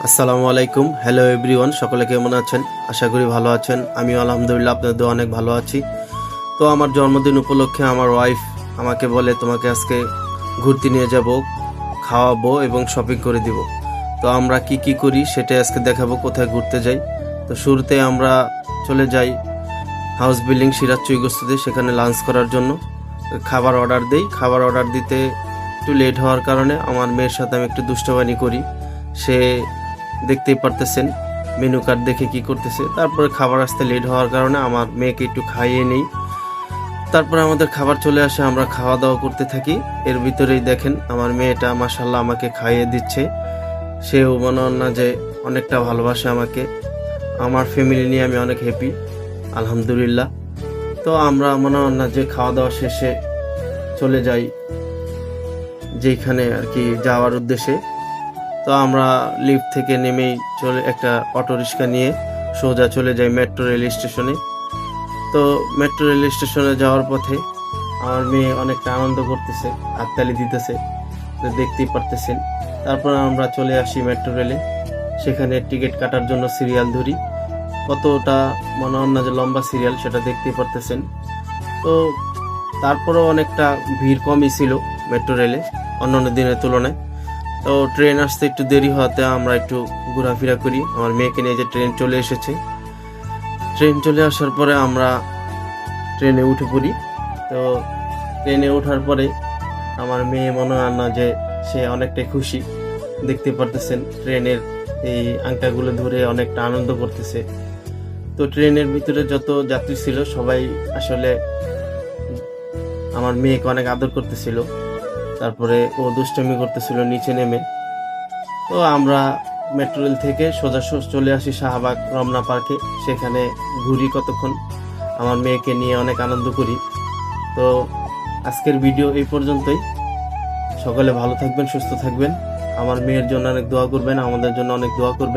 আসসালামু আলাইকুম। Hello everyone, সকলে কেমন আছেন? আশা করি ভালো আছেন। আমিও আলহামদুলিল্লাহ আপনাদের দোয়া অনেক ভালো আছি। তো আমার জন্মদিন উপলক্ষে আমার ওয়াইফ আমাকে বলে তোমাকে আজকে ঘুরতে নিয়ে যাব, খাওয়াবো এবং শপিং করে দিব। তো আমরা কি কি করি সেটাই আজকে দেখাবো, কোথায় ঘুরতে যাই। তো শুরুতে আমরা চলে যাই হাউস বিল্ডিং সিরাজ চৌগস্তুতে, সেখানে লাঞ্চ করার জন্য খাবার অর্ডার দেই। খাবার অর্ডার দিতে একটু লেট হওয়ার কারণে আমার মেয়ের সাথে আমি একটু দুষ্টবানি করি। সে দেখতেই পারতেছেন মেনু কার্ড দেখে কি করতেছে। তারপরে খাবার আসতে লেট হওয়ার কারণে আমার মেয়েকে একটু খাইয়ে নেই। তারপরে আমাদের খাবার চলে আসে, আমরা খাওয়া দাওয়া করতে থাকি। এর ভিতরেই দেখেন আমার মেয়েটা মাশাল্লাহ আমাকে খাইয়ে দিচ্ছে। সেও মনে হয় না যে অনেকটা ভালোবাসে আমাকে। আমার ফ্যামিলি নিয়ে আমি অনেক হ্যাপি, আলহামদুলিল্লাহ। তো আমরা মনে হয় না যে খাওয়া দাওয়া শেষে চলে যাই যেখানে আর কি যাওয়ার উদ্দেশ্যে। তো আমরা লিফট থেকে নেমেই একটা অটো রিক্সা নিয়ে সোজা চলে যাই মেট্রো রেল স্টেশনে। তো মেট্রো রেল স্টেশনে যাওয়ার পথে আমার মেয়ে অনেকটা আনন্দ করতেছে, হাততালি দিতেছে, তো দেখতেই পারতেছেন। তারপর আমরা চলে আসি মেট্রো রেলে, সেখানে টিকিট কাটার জন্য সিরিয়াল ধরি। কতটা মনে হয় না যে লম্বা সিরিয়াল, সেটা দেখতেই পারতেছেন। তো তারপরেও অনেকটা ভিড় কমই ছিল মেট্রো রেলে অন্যান্য দিনের তুলনায়। তো ট্রেন আসতে একটু দেরি হওয়াতে আমরা একটু ঘোরাফেরা করি। আমার মেয়েকে নিয়ে যে ট্রেন চলে এসেছে, ট্রেন চলে আসার পরে আমরা ট্রেনে উঠে পড়ি। তো ট্রেনে ওঠার পরে আমার মেয়ে মনে হয় না যে সে অনেকটাই খুশি, দেখতে পারতেছেন ট্রেনের এই আংটাগুলো ধরে অনেকটা আনন্দ করতেছে। তো ট্রেনের ভিতরে যত যাত্রী ছিল সবাই আসলে আমার মেয়েকে অনেক আদর করতেছিল। তারপরে ও দুষ্টামি করতেছিল নিচে নেমে। তো আমরা মেট্রো রেল থেকে সোজা চলে আসি শাহবাগ রমনা পার্কে, সেখানে ঘুরি কতক্ষণ, আমার মেয়েকে নিয়ে অনেক আনন্দ করি। তো আজকের ভিডিও এই পর্যন্তই। সকলে ভালো থাকবেন, সুস্থ থাকবেন, আমার মেয়ের জন্য অনেক দোয়া করবেন, আমাদের জন্য অনেক দোয়া করবেন।